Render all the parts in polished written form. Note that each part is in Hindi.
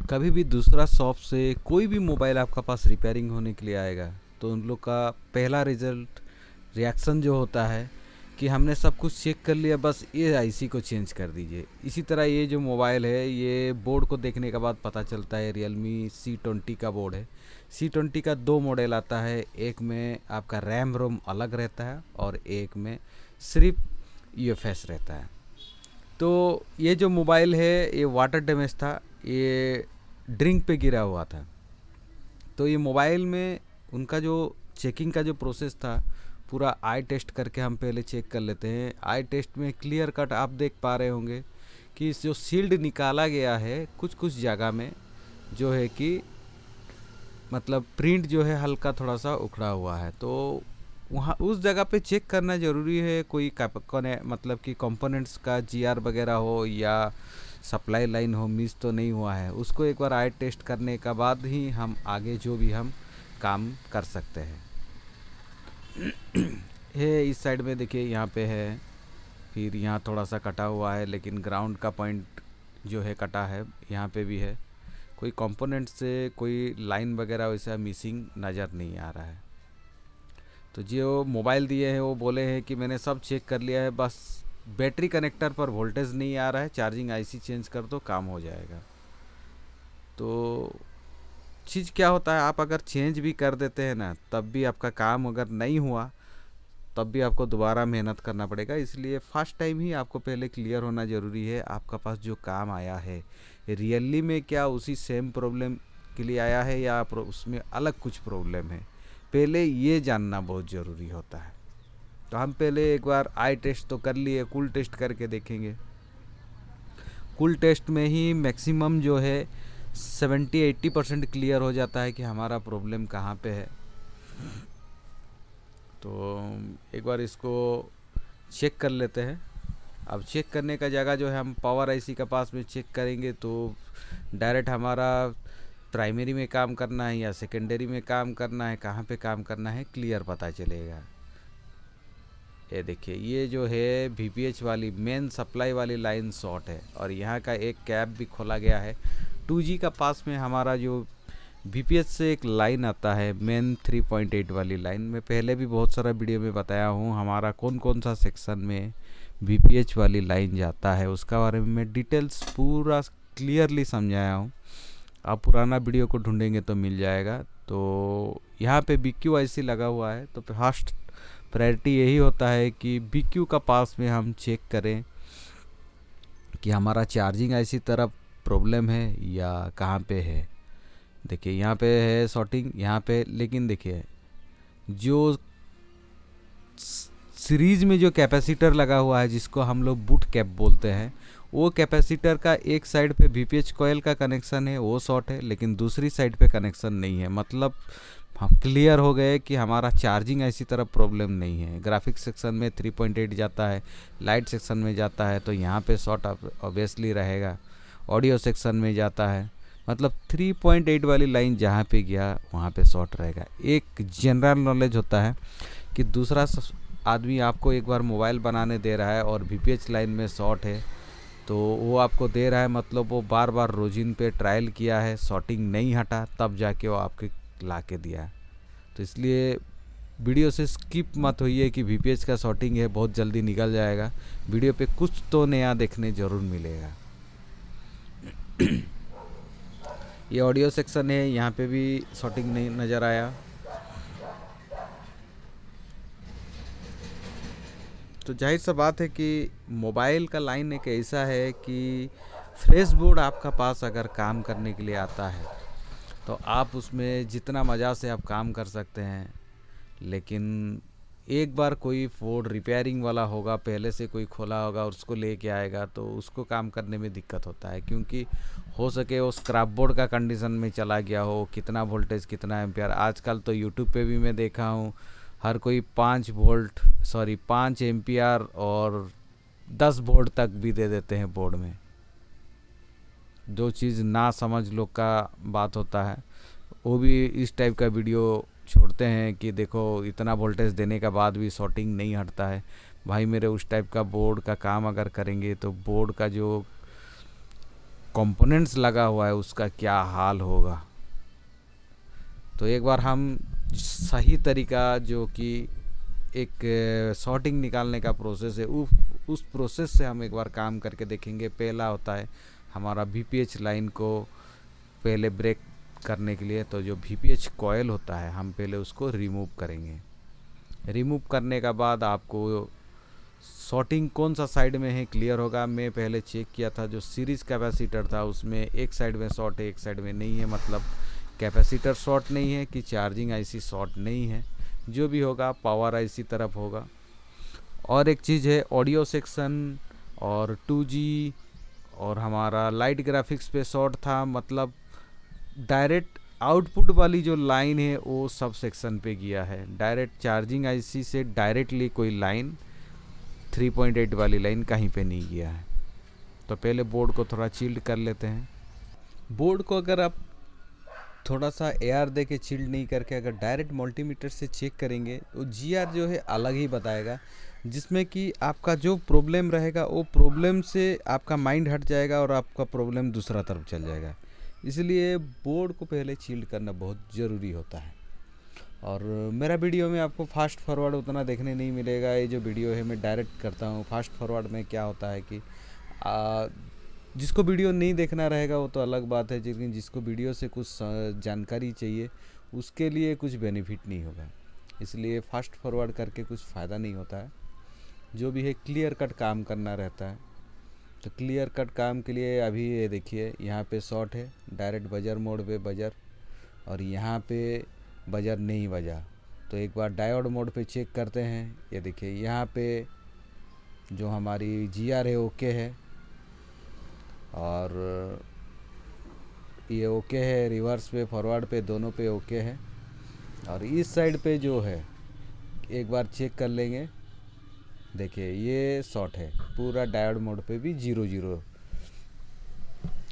कभी भी दूसरा शॉप से कोई भी मोबाइल आपका पास रिपेयरिंग होने के लिए आएगा, तो उन लोग का पहला रिजल्ट रिएक्शन जो होता है कि हमने सब कुछ चेक कर लिया, बस ये आईसी को चेंज कर दीजिए। इसी तरह ये जो मोबाइल है, ये बोर्ड को देखने के बाद पता चलता है रियलमी C20 का बोर्ड है। C20 का दो मॉडल आता है, एक में आपका रैम रोम अलग रहता है और एक में सिर्फ यूएफएस रहता है। तो ये जो मोबाइल है ये वाटर डैमेज था, ये ड्रिंक पे गिरा हुआ था। तो ये मोबाइल में उनका जो चेकिंग का जो प्रोसेस था, पूरा आई टेस्ट करके हम पहले चेक कर लेते हैं। आई टेस्ट में क्लियर कट आप देख पा रहे होंगे कि जो सील्ड निकाला गया है कुछ कुछ जगह में जो है कि मतलब प्रिंट जो है हल्का थोड़ा सा उखड़ा हुआ है, तो वहाँ उस जगह पे चेक करना ज़रूरी है। कोई मतलब कि कंपोनेंट्स का जीआर वगैरह हो या सप्लाई लाइन हो, मिस तो नहीं हुआ है, उसको एक बार आई टेस्ट करने का बाद ही हम आगे जो भी हम काम कर सकते हैं। है इस साइड में देखिए, यहाँ पे है, फिर यहाँ थोड़ा सा कटा हुआ है, लेकिन ग्राउंड का पॉइंट जो है कटा है, यहाँ पे भी है। कोई कंपोनेंट से कोई लाइन वगैरह वैसा मिसिंग नज़र नहीं आ रहा है। तो जो मोबाइल दिए हैं वो बोले हैं कि मैंने सब चेक कर लिया है, बस बैटरी कनेक्टर पर वोल्टेज नहीं आ रहा है, चार्जिंग आईसी चेंज कर दो, काम हो जाएगा। तो चीज़ क्या होता है, आप अगर चेंज भी कर देते हैं ना, तब भी आपका काम अगर नहीं हुआ तब भी आपको दोबारा मेहनत करना पड़ेगा। इसलिए फर्स्ट टाइम ही आपको पहले क्लियर होना ज़रूरी है, आपका पास जो काम आया है रियली में क्या उसी सेम प्रॉब्लम के लिए आया है या उसमें अलग कुछ प्रॉब्लम है, पहले ये जानना बहुत ज़रूरी होता है। तो हम पहले एक बार आई टेस्ट तो कर लिए, कूल टेस्ट करके देखेंगे। कूल टेस्ट में ही मैक्सिमम जो है 70-80% क्लियर हो जाता है कि हमारा प्रॉब्लम कहाँ पे है। तो एक बार इसको चेक कर लेते हैं। अब चेक करने का जगह जो है, हम पावर आईसी का पास में चेक करेंगे तो डायरेक्ट हमारा प्राइमरी में काम करना है या सेकेंडरी में काम करना है, कहाँ पे काम करना है क्लियर पता चलेगा। ये देखिए, ये जो है VPH वाली मेन सप्लाई वाली लाइन शॉर्ट है और यहाँ का एक कैप भी खोला गया है। 2G का पास में हमारा जो VPH से एक लाइन आता है मेन 3.8 वाली लाइन, मैं पहले भी बहुत सारा वीडियो में बताया हूँ हमारा कौन कौन सा सेक्शन में VPH वाली लाइन जाता है, उसका बारे में मैं डिटेल्स पूरा क्लियरली समझाया हूँ। आप पुराना वीडियो को ढूंढेंगे तो मिल जाएगा। तो यहाँ पे BQIC लगा हुआ है, तो फर्स्ट प्रायोरिटी यही होता है कि BQ का पास में हम चेक करें कि हमारा चार्जिंग ऐसी तरफ प्रॉब्लम है या कहाँ पे है। देखिए यहाँ पे है सॉर्टिंग यहाँ पे, लेकिन देखिए जो सीरीज में जो कैपेसिटर लगा हुआ है जिसको हम लोग बूट कैप बोलते हैं, वो कैपेसिटर का एक साइड पे VPH कॉइल का कनेक्शन है, वो शॉर्ट है, लेकिन दूसरी साइड पे कनेक्शन नहीं है। मतलब हम क्लियर हो गए कि हमारा चार्जिंग ऐसी तरफ प्रॉब्लम नहीं है। ग्राफिक्स सेक्शन में 3.8 जाता है, लाइट सेक्शन में जाता है तो यहाँ पे शॉर्ट ऑब्वियसली रहेगा। ऑडियो सेक्शन में जाता है, मतलब 3.8 वाली लाइन जहाँ पे गया वहाँ पे शॉर्ट रहेगा। एक जनरल नॉलेज होता है कि दूसरा आदमी आपको एक बार मोबाइल बनाने दे रहा है और VPH लाइन में शॉर्ट है, तो वो आपको दे रहा है मतलब वो बार बार रोजिन पे ट्रायल किया है, शॉर्टिंग नहीं हटा, तब जाके वो आपके ला के दिया है। तो इसलिए वीडियो से स्किप मत होइए कि VPH का शॉर्टिंग है, बहुत जल्दी निकल जाएगा। वीडियो पे कुछ तो नया देखने ज़रूर मिलेगा। ये ऑडियो सेक्शन है, यहाँ पे भी शॉर्टिंग नहीं नज़र आया। तो जाहिर सा बात है कि मोबाइल का लाइन एक ऐसा है कि फ्रेश बोर्ड आपका पास अगर काम करने के लिए आता है तो आप उसमें जितना मज़ा से आप काम कर सकते हैं, लेकिन एक बार कोई बोर्ड रिपेयरिंग वाला होगा, पहले से कोई खोला होगा और उसको लेके आएगा तो उसको काम करने में दिक्कत होता है, क्योंकि हो सके वो स्क्रैप बोर्ड का कंडीशन में चला गया हो, कितना वोल्टेज कितना एम्पियर। आजकल तो यूट्यूब पे भी मैं देखा हूँ हर कोई 5 एम्पियर और 10 वोल्ट तक भी दे देते हैं बोर्ड में। जो चीज़ ना समझ लोग का बात होता है, वो भी इस टाइप का वीडियो छोड़ते हैं कि देखो इतना वोल्टेज देने के बाद भी शॉर्टिंग नहीं हटता है। भाई मेरे उस टाइप का बोर्ड का काम अगर करेंगे तो बोर्ड का जो कंपोनेंट्स लगा हुआ है उसका क्या हाल होगा। तो एक बार हम सही तरीका जो कि एक सॉर्टिंग निकालने का प्रोसेस है उस प्रोसेस से हम एक बार काम करके देखेंगे। पहला होता है हमारा VPH लाइन को पहले ब्रेक करने के लिए, तो जो VPH कॉयल होता है हम पहले उसको रिमूव करेंगे। रिमूव करने का बाद आपको सॉर्टिंग कौन सा साइड में है क्लियर होगा। मैं पहले चेक किया था, जो सीरीज़ कैपेसिटर था उसमें एक साइड में शॉर्ट है एक साइड में नहीं है, मतलब कैपेसिटर शॉर्ट नहीं है कि चार्जिंग IC शॉर्ट नहीं है। जो भी होगा पावर IC तरफ होगा। और एक चीज़ है ऑडियो सेक्शन और 2G और हमारा लाइट ग्राफिक्स पे शॉर्ट था, मतलब डायरेक्ट आउटपुट वाली जो लाइन है वो सब सेक्शन पे गया है। डायरेक्ट चार्जिंग IC से डायरेक्टली कोई लाइन 3.8 वाली लाइन कहीं पे नहीं गया है। तो पहले बोर्ड को थोड़ा चिल्ड कर लेते हैं। बोर्ड को अगर आप थोड़ा सा एयर दे के चिल्ड नहीं करके अगर डायरेक्ट मल्टीमीटर से चेक करेंगे तो GR जो है अलग ही बताएगा, जिसमें कि आपका जो प्रॉब्लम रहेगा वो प्रॉब्लम से आपका माइंड हट जाएगा और आपका प्रॉब्लम दूसरा तरफ चल जाएगा। इसलिए बोर्ड को पहले चिल्ड करना बहुत ज़रूरी होता है। और मेरा वीडियो में आपको फास्ट फॉरवर्ड उतना देखने नहीं मिलेगा। ये जो वीडियो है मैं डायरेक्ट करता हूँ। फास्ट फॉरवर्ड में क्या होता है कि जिसको वीडियो नहीं देखना रहेगा वो तो अलग बात है, लेकिन जिसको वीडियो से कुछ जानकारी चाहिए उसके लिए कुछ बेनिफिट नहीं होगा। इसलिए फास्ट फॉरवर्ड करके कुछ फ़ायदा नहीं होता है। जो भी है क्लियर कट काम करना रहता है। तो क्लियर कट काम के लिए अभी ये देखिए यहाँ पे शॉर्ट है, डायरेक्ट बजर मोड पे बजर, और यहाँ पे बजर नहीं बजा। तो एक बार डायोड मोड पे चेक करते हैं। ये देखिए यहाँ पे जो हमारी GR है ओके है और ये ओके है, रिवर्स पे फॉरवर्ड पे दोनों पे ओके है। और इस साइड पे जो है एक बार चेक कर लेंगे। देखिए ये शॉर्ट है पूरा, डायोड मोड पे भी 0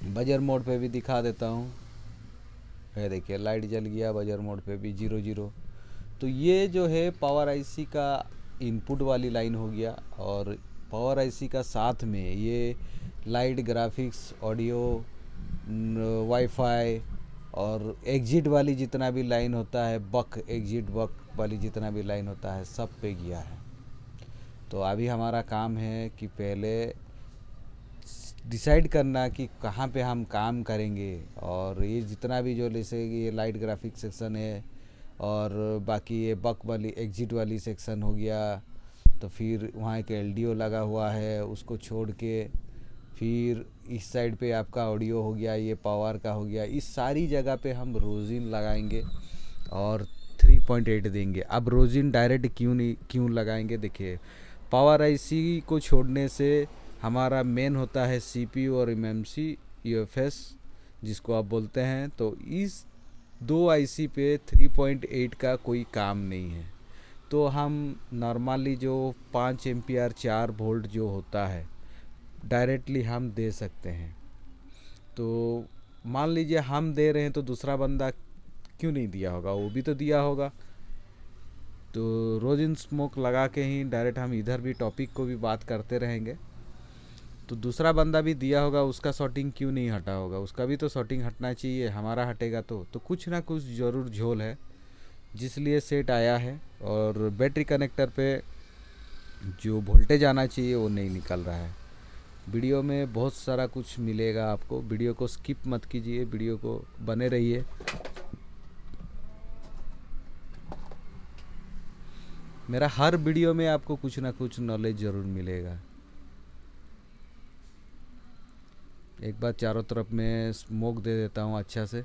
बजर मोड पे भी दिखा देता हूँ। ये देखिए लाइट जल गया, बजर मोड पे भी 0 तो ये जो है पावर IC का इनपुट वाली लाइन हो गया। और पावर IC का साथ में ये लाइट ग्राफिक्स ऑडियो वाईफाई और एग्जिट वाली जितना भी लाइन होता है, बक एग्जिट बक वाली जितना भी लाइन होता है सब पे गया है। तो अभी हमारा काम है कि पहले डिसाइड करना कि कहाँ पे हम काम करेंगे। और ये जितना भी जो जैसे ये लाइट ग्राफिक सेक्शन है और बाकी ये बक वाली एग्जिट वाली सेक्शन हो गया, तो फिर वहाँ एक LDO लगा हुआ है उसको छोड़ के फिर इस साइड पे आपका ऑडियो हो गया, ये पावर का हो गया। इस सारी जगह पे हम रोजिन लगाएंगे और 3.8 देंगे। अब रोजिन डायरेक्ट क्यों लगाएंगे, देखिए पावर IC को छोड़ने से हमारा मेन होता है CPU और MMC UFS जिसको आप बोलते हैं। तो इस 2 IC पे 3.8 का कोई काम नहीं है। तो हम नॉर्मली जो 5 एम्पियर 4 वोल्ट जो होता है डायरेक्टली हम दे सकते हैं। तो मान लीजिए हम दे रहे हैं तो दूसरा बंदा क्यों नहीं दिया होगा, वो भी तो दिया होगा। तो रोजिन स्मोक लगा के ही डायरेक्ट हम इधर भी टॉपिक को भी बात करते रहेंगे। तो दूसरा बंदा भी दिया होगा, उसका शॉर्टिंग क्यों नहीं हटा होगा, उसका भी तो शॉर्टिंग हटना चाहिए, हमारा हटेगा तो कुछ ना कुछ ज़रूर झोल है जिसलिए सेट आया है। और बैटरी कनेक्टर पे जो वोल्टेज आना चाहिए वो नहीं निकल रहा है। वीडियो में बहुत सारा कुछ मिलेगा आपको, वीडियो को स्किप मत कीजिए, वीडियो को बने रहिए। मेरा हर वीडियो में आपको कुछ ना कुछ नॉलेज ज़रूर मिलेगा। एक बार चारों तरफ में स्मोक दे देता हूँ अच्छा से।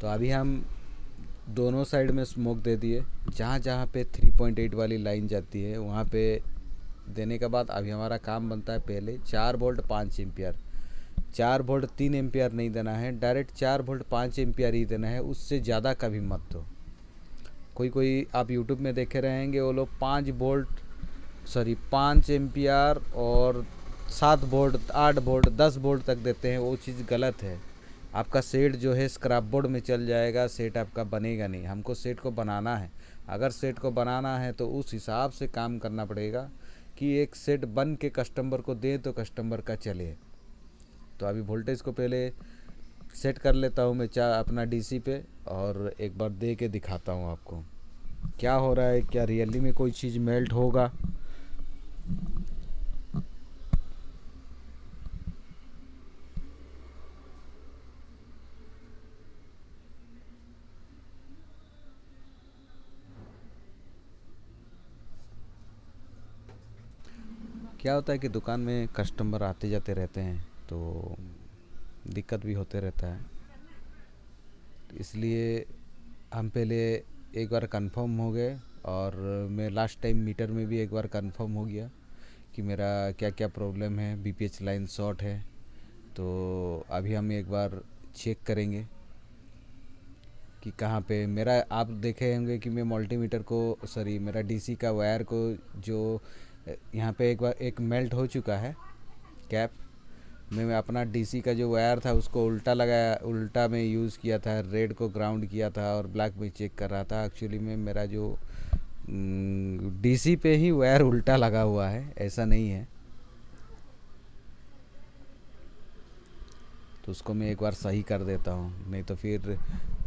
तो अभी हम दोनों साइड में स्मोक दे दिए। जहाँ जहाँ पे 3.8 वाली लाइन जाती है वहाँ पे देने के बाद अभी हमारा काम बनता है पहले 4 वोल्ट 5 एम्पियर। 4 वोल्ट 3 एम्पियर नहीं देना है, डायरेक्ट 4 वोल्ट 5 एम्पियर ही देना है, उससे ज़्यादा कभी मत दो। कोई आप यूट्यूब में देखे रहेंगे वो लोग 5 एम्पियर और 7 वोल्ट 8 वोल्ट 10 वोल्ट तक देते हैं, वो चीज़ गलत है। आपका सेट जो है स्क्रैप बोर्ड में चल जाएगा, सेट आपका बनेगा नहीं। हमको सेट को बनाना है। अगर सेट को बनाना है तो उस हिसाब से काम करना पड़ेगा कि एक सेट बन के कस्टमर को दे तो कस्टमर का चले। तो अभी वोल्टेज को पहले सेट कर लेता हूँ मैं अपना डीसी पे, और एक बार दे के दिखाता हूँ आपको क्या हो रहा है, क्या रियली में कोई चीज़ मेल्ट होगा। क्या होता है कि दुकान में कस्टमर आते जाते रहते हैं तो दिक्कत भी होते रहता है, इसलिए हम पहले एक बार कंफर्म हो गए, और मैं लास्ट टाइम मीटर में भी एक बार कंफर्म हो गया कि मेरा क्या क्या प्रॉब्लम है। बीपीएच लाइन शॉर्ट है, तो अभी हम एक बार चेक करेंगे कि कहाँ पे मेरा। आप देखे होंगे कि मैं मल्टीमीटर को, सॉरी, मेरा डीसी का वायर को जो यहाँ पे एक बार एक मेल्ट हो चुका है कैप में। मैं अपना डीसी का जो वायर था उसको उल्टा लगाया, उल्टा में यूज़ किया था, रेड को ग्राउंड किया था और ब्लैक में चेक कर रहा था। एक्चुअली में मेरा जो डीसी पे ही वायर उल्टा लगा हुआ है, ऐसा नहीं है। तो उसको मैं एक बार सही कर देता हूँ, नहीं तो फिर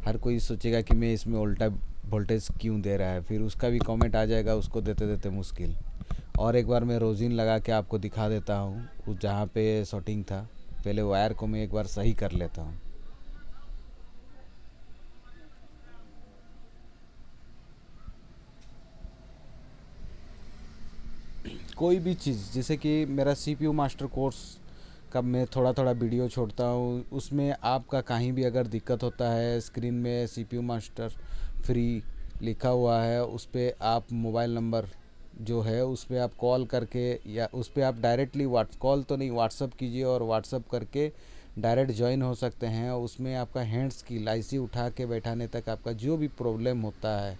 हर कोई सोचेगा कि मैं इसमें उल्टा वोल्टेज क्यों दे रहा है, फिर उसका भी कमेंट आ जाएगा, उसको देते देते मुश्किल। और एक बार मैं रोजिन लगा के आपको दिखा देता हूँ उस जहाँ पे शॉर्टिंग था। पहले वायर को मैं एक बार सही कर लेता हूँ। कोई भी चीज़, जैसे कि मेरा सीपीयू मास्टर कोर्स का मैं थोड़ा थोड़ा वीडियो छोड़ता हूँ, उसमें आपका कहीं भी अगर दिक्कत होता है, स्क्रीन में सीपीयू मास्टर फ्री लिखा हुआ है, उस पर आप मोबाइल नंबर जो है उस पर आप कॉल करके, या उस पर आप डायरेक्टली कॉल तो नहीं, व्हाट्सअप कीजिए, और व्हाट्सअप करके डायरेक्ट ज्वाइन हो सकते हैं। उसमें आपका हैंड्स की आईसी उठा के बैठाने तक आपका जो भी प्रॉब्लम होता है,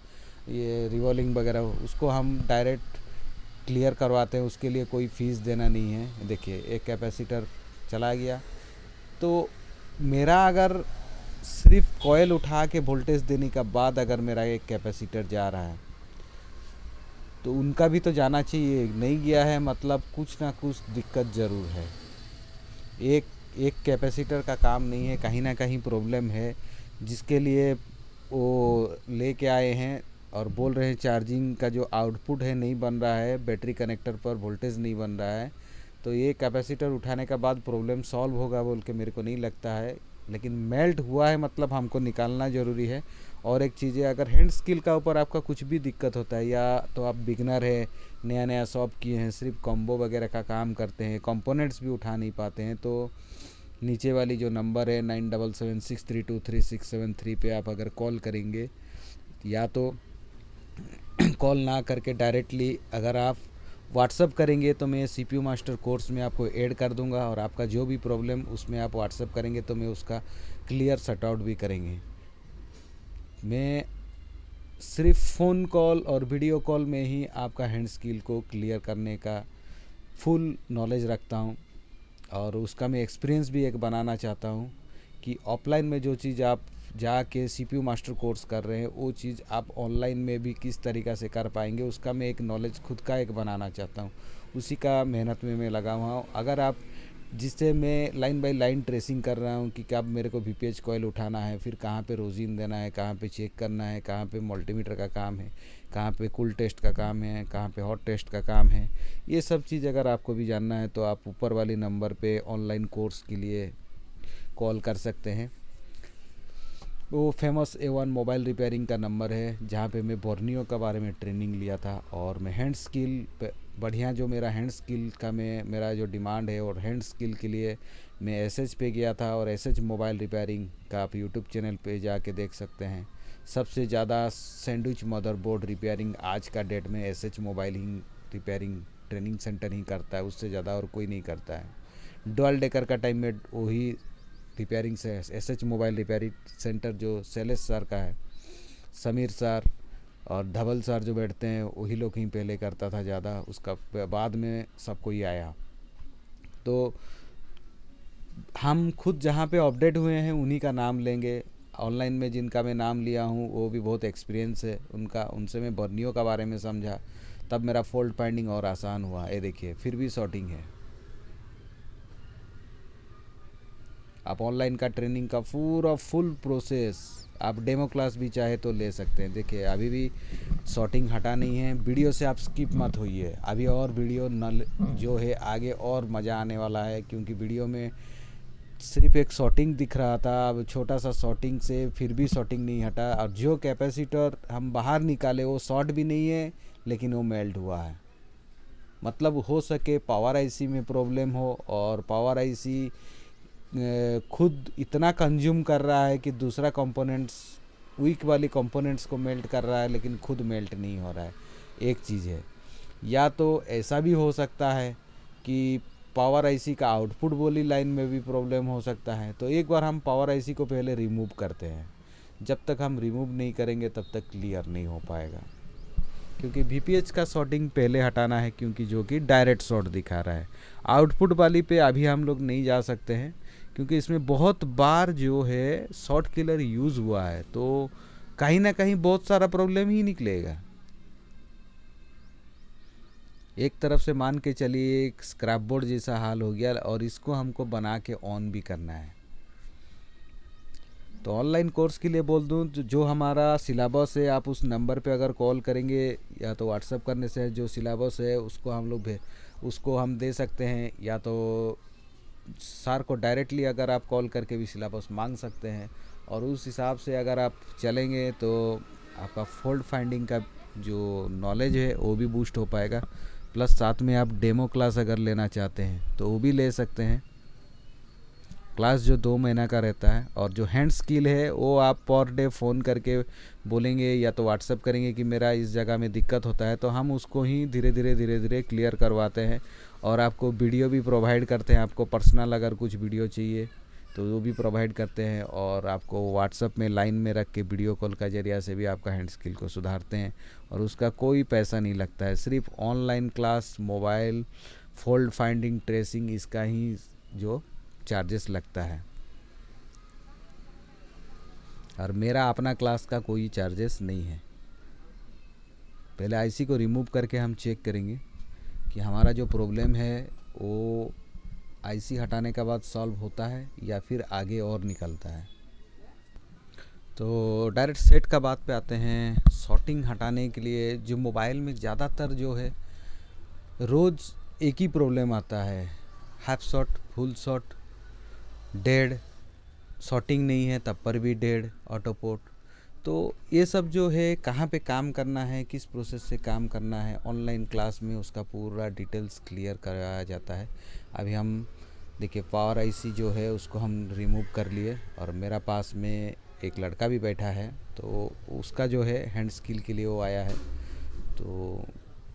ये रिवॉल्विंग वगैरह, उसको हम डायरेक्ट क्लियर करवाते हैं। उसके लिए कोई फ़ीस देना नहीं है। देखिए, एक कैपेसिटर चला गया, तो मेरा अगर सिर्फ कॉयल उठा के वोल्टेज देने का बाद अगर मेरा एक कैपेसिटर जा रहा है, तो उनका भी तो जाना चाहिए। नहीं गया है मतलब कुछ ना कुछ दिक्कत ज़रूर है। एक एक कैपेसिटर का काम नहीं है, कहीं ना कहीं प्रॉब्लम है, जिसके लिए वो लेके आए हैं और बोल रहे हैं चार्जिंग का जो आउटपुट है नहीं बन रहा है, बैटरी कनेक्टर पर वोल्टेज नहीं बन रहा है। तो ये कैपेसिटर उठाने का बाद प्रॉब्लम सॉल्व होगा बोल के मेरे को नहीं लगता है, लेकिन मेल्ट हुआ है मतलब हमको निकालना ज़रूरी है। और एक चीज़ है, अगर हैंड स्किल का ऊपर आपका कुछ भी दिक्कत होता है, या तो आप बिगनर है, नया नया शॉप किए हैं, सिर्फ कॉम्बो वगैरह का काम करते हैं, कंपोनेंट्स भी उठा नहीं पाते हैं, तो नीचे वाली जो नंबर है 9776323673 पे आप अगर कॉल करेंगे, या तो कॉल ना करके डायरेक्टली अगर आप व्हाट्सअप करेंगे, तो मैं सीपीयू मास्टर कोर्स में आपको ऐड कर दूंगा, और आपका जो भी प्रॉब्लम उसमें आप व्हाट्सअप करेंगे तो मैं उसका क्लियर सॉर्ट आउट भी करेंगे। मैं सिर्फ फ़ोन कॉल और वीडियो कॉल में ही आपका हैंड स्किल को क्लियर करने का फुल नॉलेज रखता हूँ, और उसका मैं एक्सपीरियंस भी एक बनाना चाहता हूँ कि ऑफलाइन में जो चीज़ आप जाके सीपीयू मास्टर कोर्स कर रहे हैं, वो चीज़ आप ऑनलाइन में भी किस तरीक़ा से कर पाएंगे, उसका मैं एक नॉलेज खुद का एक बनाना चाहता हूँ। उसी का मेहनत में मैं लगा हुआ हूँ। अगर आप, जिससे मैं लाइन बाय लाइन ट्रेसिंग कर रहा हूँ कि कब मेरे को वीपीएच कॉइल उठाना है, फिर कहाँ पे रोजिन देना है, कहाँ पे चेक करना है, कहाँ पे मल्टीमीटर का काम है, कहाँ पे कूल टेस्ट का काम है, कहाँ पे हॉट टेस्ट का काम है। ये सब चीज़ अगर आपको भी जानना है तो आप ऊपर वाले नंबर पे ऑनलाइन कोर्स के लिए कॉल कर सकते हैं। वो फेमस A1 मोबाइल रिपेयरिंग का नंबर है, जहाँ पे मैं बोर्नियो के बारे में ट्रेनिंग लिया था, और मैं हैंड स्किल पे बढ़िया, जो मेरा हैंड स्किल का मेरा जो डिमांड है, और हैंड स्किल के लिए मैं एसएच पे गया था, और एसएच मोबाइल रिपेयरिंग का आप यूट्यूब चैनल पे जाके देख सकते हैं। सबसे ज़्यादा सैंडविच मदरबोर्ड रिपेयरिंग आज का डेट में एसएच मोबाइल ही रिपेयरिंग ट्रेनिंग सेंटर ही करता है, उससे ज़्यादा और कोई नहीं करता है। डुअल डेकर का टाइम में वही रिपेयरिंग से एसएच मोबाइल रिपेयरिंग सेंटर जो शैलेश सर का है, समीर सर और धवल सर जो बैठते हैं, वही लोग ही पहले करता था ज़्यादा, उसका बाद में सब कोई आया। तो हम खुद जहाँ पे अपडेट हुए हैं उन्हीं का नाम लेंगे। ऑनलाइन में जिनका मैं नाम लिया हूँ वो भी बहुत एक्सपीरियंस है उनका, उनसे मैं बर्नियों का बारे में समझा, तब मेरा फॉल्ट फाइंडिंग और आसान हुआ। ये देखिए फिर भी शॉर्टिंग है। आप ऑनलाइन का ट्रेनिंग का पूरा फुल प्रोसेस आप डेमो क्लास भी चाहे तो ले सकते हैं। देखिए अभी भी शॉर्टिंग हटा नहीं है। वीडियो से आप स्किप मत होइए, अभी और वीडियो नल जो है आगे और मज़ा आने वाला है, क्योंकि वीडियो में सिर्फ एक शॉर्टिंग दिख रहा था, अब छोटा सा शॉर्टिंग से फिर भी शॉर्टिंग नहीं हटा, और जो कैपेसिटर हम बाहर निकाले वो शॉर्ट भी नहीं है लेकिन वो मेल्ट हुआ है। मतलब हो सके पावर आईसी में प्रॉब्लम हो, और पावर आईसी खुद इतना कंज्यूम कर रहा है कि दूसरा कंपोनेंट्स, वीक वाली कंपोनेंट्स को मेल्ट कर रहा है लेकिन खुद मेल्ट नहीं हो रहा है। एक चीज़ है, या तो ऐसा भी हो सकता है कि पावर आईसी का आउटपुट वाली लाइन में भी प्रॉब्लम हो सकता है। तो एक बार हम पावर आईसी को पहले रिमूव करते हैं। जब तक हम रिमूव नहीं करेंगे तब तक क्लियर नहीं हो पाएगा, क्योंकि वीपीएच का शॉर्टिंग पहले हटाना है, क्योंकि जो कि डायरेक्ट शॉर्ट दिखा रहा है। आउटपुट वाली पे अभी हम लोग नहीं जा सकते हैं, क्योंकि इसमें बहुत बार जो है शॉर्ट किलर यूज़ हुआ है, तो कहीं ना कहीं बहुत सारा प्रॉब्लम ही निकलेगा। एक तरफ से मान के चलिए एक स्क्रैप बोर्ड जैसा हाल हो गया, और इसको हमको बना के ऑन भी करना है। तो ऑनलाइन कोर्स के लिए बोल दूं, जो हमारा सिलेबस है आप उस नंबर पे अगर कॉल करेंगे या तो व्हाट्सअप करने से जो सिलेबस है उसको हम लोग उसको हम दे सकते हैं, या तो सर को डायरेक्टली अगर आप कॉल करके भी सिलेबस मांग सकते हैं, और उस हिसाब से अगर आप चलेंगे तो आपका फॉल्ट फाइंडिंग का जो नॉलेज है वो भी बूस्ट हो पाएगा। प्लस साथ में आप डेमो क्लास अगर लेना चाहते हैं तो वो भी ले सकते हैं। क्लास जो 2 महीना का रहता है, और जो हैंड स्किल है वो आप पर डे फ़ोन करके बोलेंगे या तो व्हाट्सअप करेंगे कि मेरा इस जगह में दिक्कत होता है, तो हम उसको ही धीरे धीरे क्लियर करवाते हैं। और आपको वीडियो भी प्रोवाइड करते हैं, आपको पर्सनल अगर कुछ वीडियो चाहिए तो वो भी प्रोवाइड करते हैं, और आपको व्हाट्सअप में लाइन में रख के वीडियो कॉल का ज़रिया से भी आपका हैंड स्किल को सुधारते हैं। और उसका कोई पैसा नहीं लगता है, सिर्फ online class, mobile, fault finding, tracing, इसका ही जो चार्जेस लगता है। और मेरा अपना क्लास का कोई चार्जेस नहीं है। पहले आईसी को रिमूव करके हम चेक करेंगे कि हमारा जो प्रॉब्लम है वो आईसी हटाने के बाद सॉल्व होता है या फिर आगे और निकलता है। तो डायरेक्ट सेट का बात पे आते हैं। शॉर्टिंग हटाने के लिए जो मोबाइल में ज़्यादातर जो है रोज़ एक ही प्रॉब्लम आता है, half short, full short, dead, shorting नहीं है तब पर भी डेड, ऑटोपोट। तो ये सब जो है कहाँ पे काम करना है, किस प्रोसेस से काम करना है, ऑनलाइन क्लास में उसका पूरा डिटेल्स क्लियर कराया जाता है। अभी हम देखिए पावर आईसी जो है उसको हम रिमूव कर लिए, और मेरा पास में एक लड़का भी बैठा है, तो उसका जो है हैंड स्किल के लिए वो आया है। तो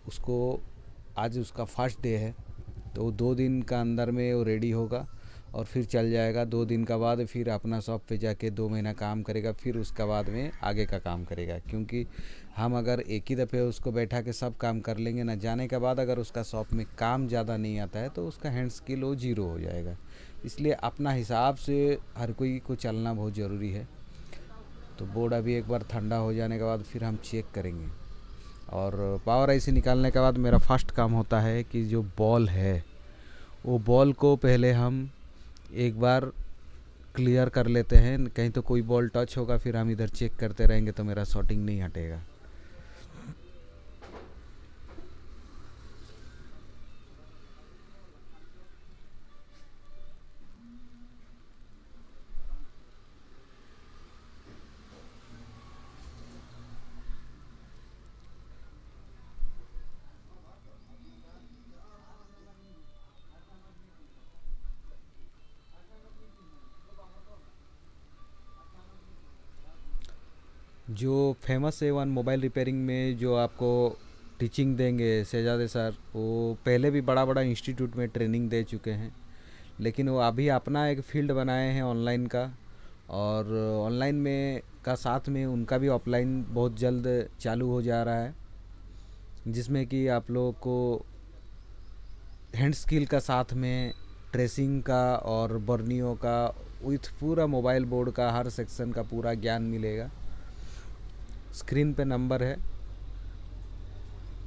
उसको आज उसका फर्स्ट डे है, तो 2 दिन का अंदर में वो रेडी होगा और फिर चल जाएगा। 2 दिन का बाद फिर अपना शॉप पे जाके 2 महीना काम करेगा, फिर उसका बाद में आगे का काम करेगा। क्योंकि हम अगर एक ही दफ़े उसको बैठा के सब काम कर लेंगे ना, जाने के बाद अगर उसका शॉप में काम ज़्यादा नहीं आता है तो उसका हैंड स्किल वो ज़ीरो हो जाएगा। इसलिए अपना हिसाब से हर कोई को चलना बहुत ज़रूरी है। तो बोर्ड अभी एक बार ठंडा हो जाने के बाद फिर हम चेक करेंगे। और पावर आईसी निकालने के बाद मेरा फर्स्ट काम होता है कि जो बॉल है वो बॉल को पहले हम एक बार क्लियर कर लेते हैं। कहीं तो कोई बॉल टच होगा, फिर हम इधर चेक करते रहेंगे तो मेरा शॉर्टिंग नहीं हटेगा। जो फेमस A1 मोबाइल रिपेयरिंग में जो आपको टीचिंग देंगे शहजादे सर, वो पहले भी बड़ा बड़ा इंस्टीट्यूट में ट्रेनिंग दे चुके हैं, लेकिन वो अभी अपना एक फील्ड बनाए हैं ऑनलाइन का। और ऑनलाइन में का साथ में उनका भी ऑफलाइन बहुत जल्द चालू हो जा रहा है, जिसमें कि आप लोगों को हैंड स्किल का साथ में ट्रेसिंग का और बर्नियों का विथ पूरा मोबाइल बोर्ड का हर सेक्शन का पूरा ज्ञान मिलेगा। स्क्रीन पे नंबर है,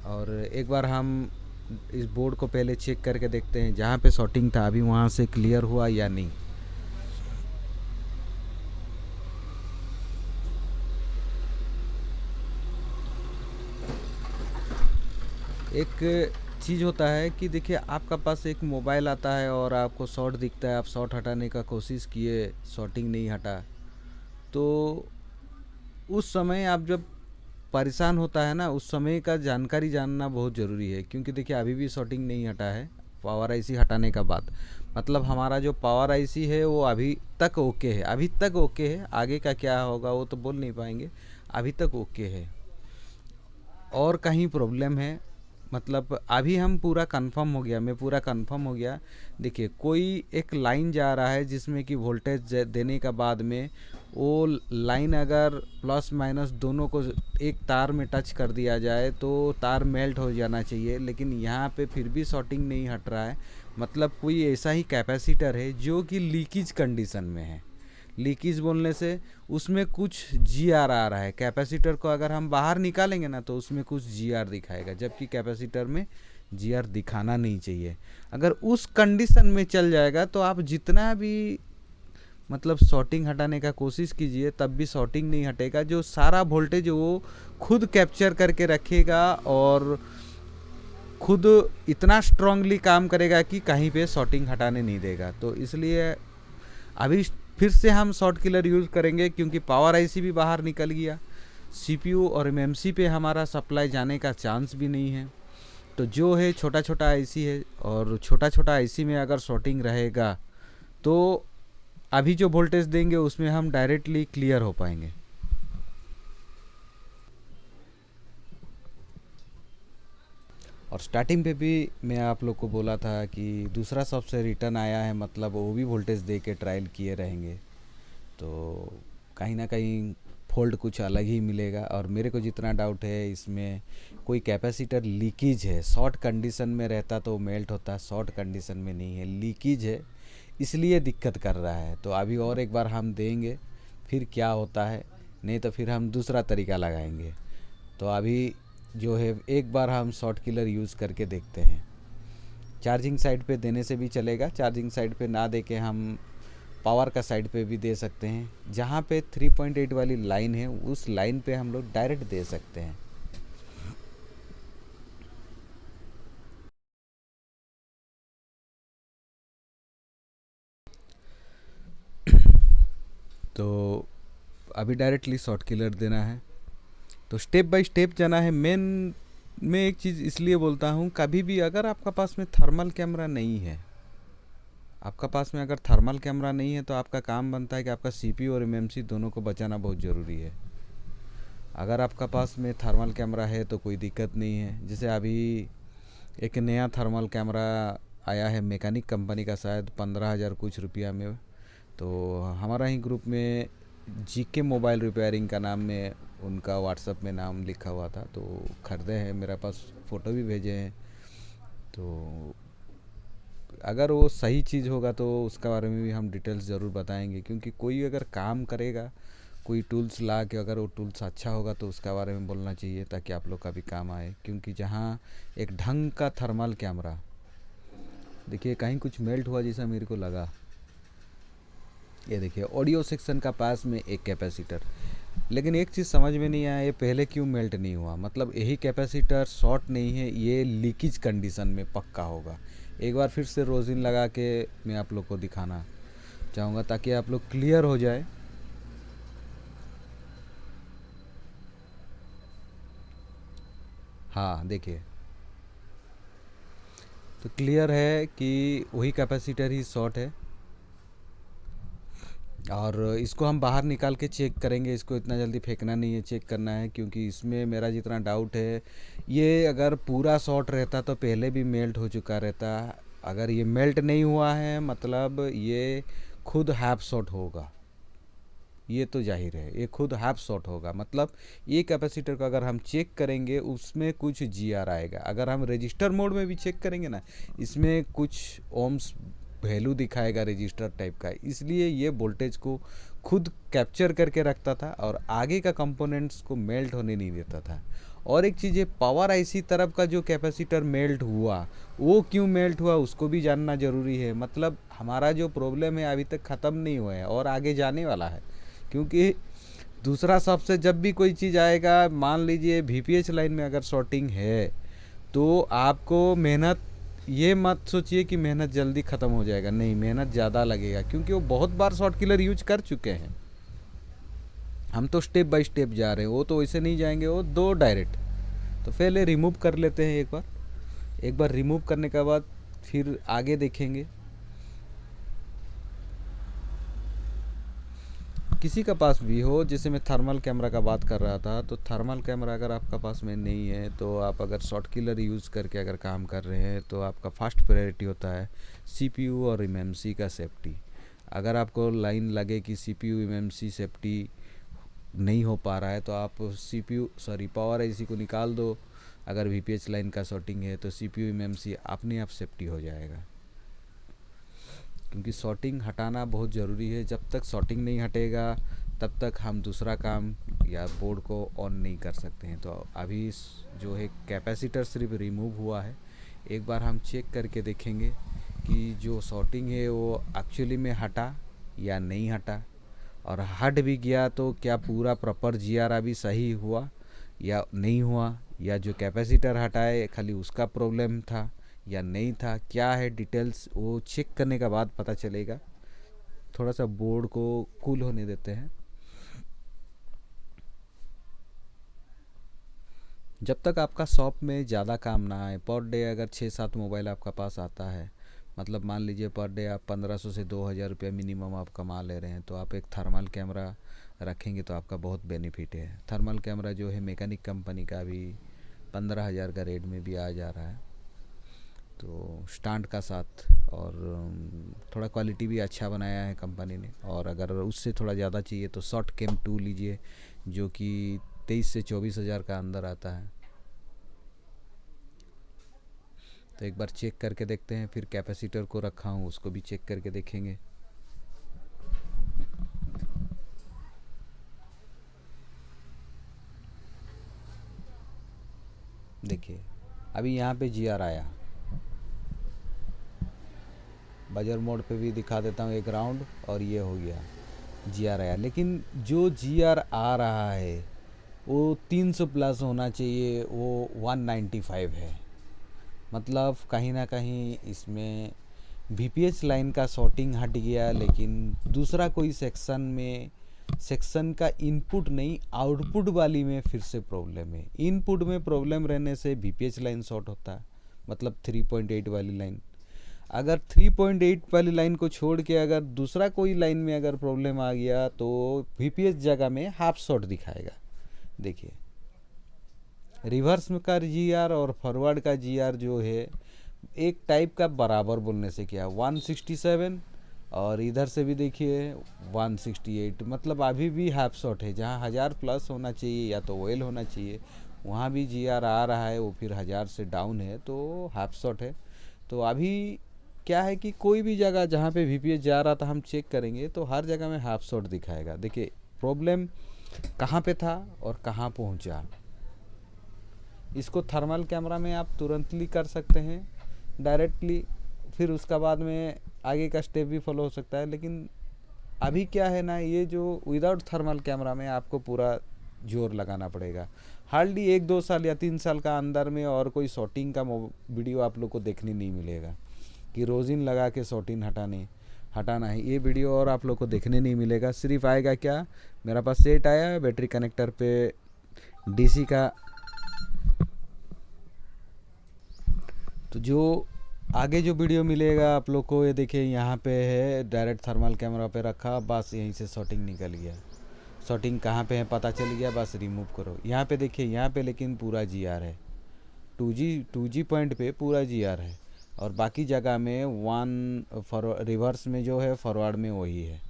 और एक बार हम इस बोर्ड को पहले चेक करके देखते हैं जहाँ पे शॉर्टिंग था अभी वहाँ से क्लियर हुआ या नहीं। एक चीज़ होता है कि देखिए आपका पास एक मोबाइल आता है और आपको शॉर्ट दिखता है, आप शॉर्ट हटाने का कोशिश किए, शॉर्टिंग नहीं हटा, तो उस समय आप जब परेशान होता है ना, उस समय का जानकारी जानना बहुत ज़रूरी है। क्योंकि देखिए अभी भी शॉर्टिंग नहीं हटा है पावर आईसी हटाने का बाद, मतलब हमारा जो पावर आईसी है वो अभी तक ओके है, अभी तक ओके है। आगे का क्या होगा वो तो बोल नहीं पाएंगे, अभी तक ओके है। और कहीं प्रॉब्लम है, मतलब अभी हम पूरा कंफर्म हो गया, मैं पूरा कंफर्म हो गया। देखिए कोई एक लाइन जा रहा है जिसमें कि वोल्टेज देने का बाद में वो लाइन अगर प्लस माइनस दोनों को एक तार में टच कर दिया जाए तो तार मेल्ट हो जाना चाहिए, लेकिन यहाँ पे फिर भी शॉर्टिंग नहीं हट रहा है। मतलब कोई ऐसा ही कैपेसिटर है जो कि लीकेज कंडीशन में है। लीकेज बोलने से उसमें कुछ जी आर आ रहा है, कैपेसिटर को अगर हम बाहर निकालेंगे ना तो उसमें कुछ जी आर दिखाएगा, जबकि कैपेसिटर में जी आर दिखाना नहीं चाहिए। अगर उस कंडीशन में चल जाएगा तो आप जितना भी मतलब शॉर्टिंग हटाने का कोशिश कीजिए तब भी शॉर्टिंग नहीं हटेगा। जो सारा वोल्टेज वो खुद कैप्चर करके रखेगा और खुद इतना स्ट्रांगली काम करेगा कि कहीं पे शॉर्टिंग हटाने नहीं देगा। तो इसलिए अभी फिर से हम शॉर्ट किलर यूज़ करेंगे, क्योंकि पावर आईसी भी बाहर निकल गया, सीपीयू और एमएमसी पे हमारा सप्लाई जाने का चांस भी नहीं है। तो जो है छोटा छोटा आईसी है, और छोटा छोटा आईसी में अगर शॉर्टिंग रहेगा तो अभी जो वोल्टेज देंगे उसमें हम डायरेक्टली क्लियर हो पाएंगे। और स्टार्टिंग पे भी मैं आप लोग को बोला था कि दूसरा शॉप से रिटर्न आया है, मतलब वो भी वोल्टेज दे के ट्रायल किए रहेंगे, तो कहीं ना कहीं फॉल्ट कुछ अलग ही मिलेगा। और मेरे को जितना डाउट है इसमें कोई कैपेसिटर लीकेज है, शॉर्ट कंडीशन में रहता तो मेल्ट होता, शॉर्ट कंडीशन में नहीं है, लीकेज है, इसलिए दिक्कत कर रहा है। तो अभी और एक बार हम देंगे, फिर क्या होता है, नहीं तो फिर हम दूसरा तरीका लगाएंगे। तो अभी जो है एक बार हम शॉर्ट किलर यूज़ करके देखते हैं। चार्जिंग साइड पे देने से भी चलेगा, चार्जिंग साइड पे ना दे के हम पावर का साइड पे भी दे सकते हैं। जहाँ पे 3.8 वाली लाइन है उस लाइन पे हम लोग डायरेक्ट दे सकते हैं। तो अभी डायरेक्टली शॉर्ट किलर देना है, तो स्टेप बाय स्टेप जाना है। मैं एक चीज़ इसलिए बोलता हूँ, कभी भी अगर आपका पास में थर्मल कैमरा नहीं है, आपका पास में अगर थर्मल कैमरा नहीं है तो आपका काम बनता है कि आपका सीपीयू और एमएमसी दोनों को बचाना बहुत ज़रूरी है। अगर आपका पास में थर्मल कैमरा है तो कोई दिक्कत नहीं है। जैसे अभी एक नया थर्मल कैमरा आया है मैकेनिक कंपनी का, शायद 15,000 कुछ रुपया में। तो हमारा ही ग्रुप में जीके मोबाइल रिपेयरिंग का नाम में उनका व्हाट्सएप में नाम लिखा हुआ था, तो ख़रीदे हैं, मेरे पास फ़ोटो भी भेजे हैं। तो अगर वो सही चीज़ होगा तो उसके बारे में भी हम डिटेल्स ज़रूर बताएंगे, क्योंकि कोई अगर काम करेगा, कोई टूल्स ला के अगर वो टूल्स अच्छा होगा तो उसके बारे में बोलना चाहिए, ताकि आप लोग का भी काम आए। क्योंकि जहाँ एक ढंग का थर्मल कैमरा, देखिए कहीं कुछ मेल्ट हुआ जैसा मेरे को लगा, ये देखिए ऑडियो सेक्शन का पास में एक कैपेसिटर, लेकिन एक चीज़ समझ में नहीं आया, ये पहले क्यों मेल्ट नहीं हुआ। मतलब यही कैपेसिटर शॉर्ट नहीं है, ये लीकेज कंडीशन में पक्का होगा। एक बार फिर से रोजिन लगा के मैं आप लोग को दिखाना चाहूँगा ताकि आप लोग क्लियर हो जाए। हाँ देखिए, तो क्लियर है कि वही कैपेसिटर ही शॉर्ट है। और इसको हम बाहर निकाल के चेक करेंगे, इसको इतना जल्दी फेंकना नहीं है, चेक करना है। क्योंकि इसमें मेरा जितना डाउट है, ये अगर पूरा शॉर्ट रहता तो पहले भी मेल्ट हो चुका रहता। अगर ये मेल्ट नहीं हुआ है मतलब ये खुद हाफ शॉर्ट होगा, ये तो जाहिर है, ये खुद हाफ शॉर्ट होगा। मतलब ये कैपेसिटर को अगर हम चेक करेंगे उसमें कुछ जी आर आएगा। अगर हम रजिस्टर मोड में भी चेक करेंगे ना, इसमें कुछ ओम्स वैल्यू दिखाएगा रजिस्टर टाइप का, इसलिए ये वोल्टेज को खुद कैप्चर करके रखता था और आगे का कंपोनेंट्स को मेल्ट होने नहीं देता था। और एक चीज़ है, पावर आईसी तरफ का जो कैपेसिटर मेल्ट हुआ, वो क्यों मेल्ट हुआ उसको भी जानना ज़रूरी है। मतलब हमारा जो प्रॉब्लम है अभी तक ख़त्म नहीं हुआ है और आगे जाने वाला है, क्योंकि दूसरा सबसे जब भी कोई चीज़ आएगा, मान लीजिए वीपीएच लाइन में अगर शॉर्टिंग है तो आपको मेहनत, ये मत सोचिए कि मेहनत जल्दी ख़त्म हो जाएगा, नहीं, मेहनत ज़्यादा लगेगा, क्योंकि वो बहुत बार शॉर्ट किलर यूज कर चुके हैं। हम तो स्टेप बाय स्टेप जा रहे हैं, वो तो वैसे नहीं जाएंगे, वो दो डायरेक्ट। तो पहले रिमूव कर लेते हैं एक बार रिमूव करने के बाद फिर आगे देखेंगे। किसी का पास भी हो, जैसे मैं थर्मल कैमरा का बात कर रहा था, तो थर्मल कैमरा अगर आपका पास में नहीं है तो आप अगर शॉर्ट किलर यूज़ करके अगर काम कर रहे हैं तो आपका फर्स्ट प्रायोरिटी होता है सीपीयू और एमएमसी का सेफ्टी। अगर आपको लाइन लगे कि सीपीयू एमएमसी सेफ्टी नहीं हो पा रहा है तो आप पावर आईसी को निकाल दो। अगर वीपीएच लाइन का शॉर्टिंग है तो सीपीयू एमएमसी अपने आप सेफ्टी हो जाएगा, क्योंकि शॉर्टिंग हटाना बहुत ज़रूरी है। जब तक शॉर्टिंग नहीं हटेगा तब तक हम दूसरा काम या बोर्ड को ऑन नहीं कर सकते हैं। तो अभी जो है कैपेसिटर सिर्फ रिमूव हुआ है, एक बार हम चेक करके देखेंगे कि जो शॉर्टिंग है वो एक्चुअली में हटा या नहीं हटा, और हट भी गया तो क्या पूरा प्रॉपर जीआर अभी सही हुआ या नहीं हुआ, या जो कैपेसिटर हटाए खाली उसका प्रॉब्लम था या नहीं था, क्या है डिटेल्स, वो चेक करने के बाद पता चलेगा। थोड़ा सा बोर्ड को कूल होने देते हैं। जब तक आपका शॉप में ज़्यादा काम ना आए, पर डे अगर 6-7 मोबाइल आपका पास आता है, मतलब मान लीजिए पर डे आप 1500 से 2000 रुपया मिनिमम आप कमा ले रहे हैं, तो आप एक थर्मल कैमरा रखेंगे तो आपका बहुत बेनिफिट है। थर्मल कैमरा जो है मैकेनिक कंपनी का भी 15,000 का रेट में भी आ जा रहा है, तो स्टैंड का साथ, और थोड़ा क्वालिटी भी अच्छा बनाया है कंपनी ने। और अगर उससे थोड़ा ज़्यादा चाहिए तो शॉर्ट कैम 2 लीजिए, जो कि 23 से 24,000 का अंदर आता है। तो एक बार चेक करके देखते हैं, फिर कैपेसिटर को रखा हूँ उसको भी चेक करके देखेंगे। देखिए अभी यहाँ पे जीआर आया, बजर मोड पे भी दिखा देता हूँ एक राउंड, और ये हो गया जीआर आया। लेकिन जो जीआर आ रहा है वो 300 प्लस होना चाहिए, वो 195 है। मतलब कहीं ना कहीं इसमें वीपीएच लाइन का शॉर्टिंग हट गया, लेकिन दूसरा कोई सेक्शन का इनपुट नहीं, आउटपुट वाली में फिर से प्रॉब्लम है। इनपुट में प्रॉब्लम रहने से वीपीएच लाइन शॉर्ट होता है, मतलब 3.8 वाली लाइन। अगर 3.8 वाली लाइन को छोड़ के अगर दूसरा कोई लाइन में अगर प्रॉब्लम आ गया तो वीपीएच जगह में हाफ शॉर्ट दिखाएगा। देखिए रिवर्स में का जीआर और फॉरवर्ड का जीआर जो है एक टाइप का बराबर बोलने से क्या 167, और इधर से भी देखिए 168, मतलब अभी भी हाफ शॉट है। जहाँ 1000 प्लस होना चाहिए या तो ऑयल होना चाहिए, वहाँ भी जीआर आ रहा है वो फिर 1000 से डाउन है, तो हाफ शॉट है। तो अभी क्या है कि कोई भी जगह जहाँ पे वीपीएच जा रहा था हम चेक करेंगे तो हर जगह में हाफ शॉट दिखाएगा। देखिए प्रॉब्लम कहाँ पे था और कहाँ पहुँचा, इसको थर्मल कैमरा में आप तुरंतली कर सकते हैं डायरेक्टली, फिर उसका बाद में आगे का स्टेप भी फॉलो हो सकता है। लेकिन अभी क्या है ना, ये जो विदाउट थर्मल कैमरा में आपको पूरा जोर लगाना पड़ेगा। हार्डली 1-2 साल या 3 साल का अंदर में और कोई शॉटिंग का वीडियो आप लोग को देखने नहीं मिलेगा कि रोजिन लगा के शॉटिंग हटाना है, ये वीडियो और आप लोग को देखने नहीं मिलेगा। सिर्फ आएगा क्या, मेरा पास सेट आया बैटरी कनेक्टर पे डीसी का, तो जो आगे जो वीडियो मिलेगा आप लोग को, ये देखिए यहाँ पे है डायरेक्ट थर्मल कैमरा पे रखा, बस यहीं से शॉटिंग निकल गया। शॉटिंग कहाँ पे है पता चल गया, बस रिमूव करो। यहाँ पे देखिए, यहाँ पे लेकिन पूरा जीआर है, 2G पॉइंट पे पूरा जीआर है, और बाकी जगह में रिवर्स में जो है फॉरवर्ड में वही है।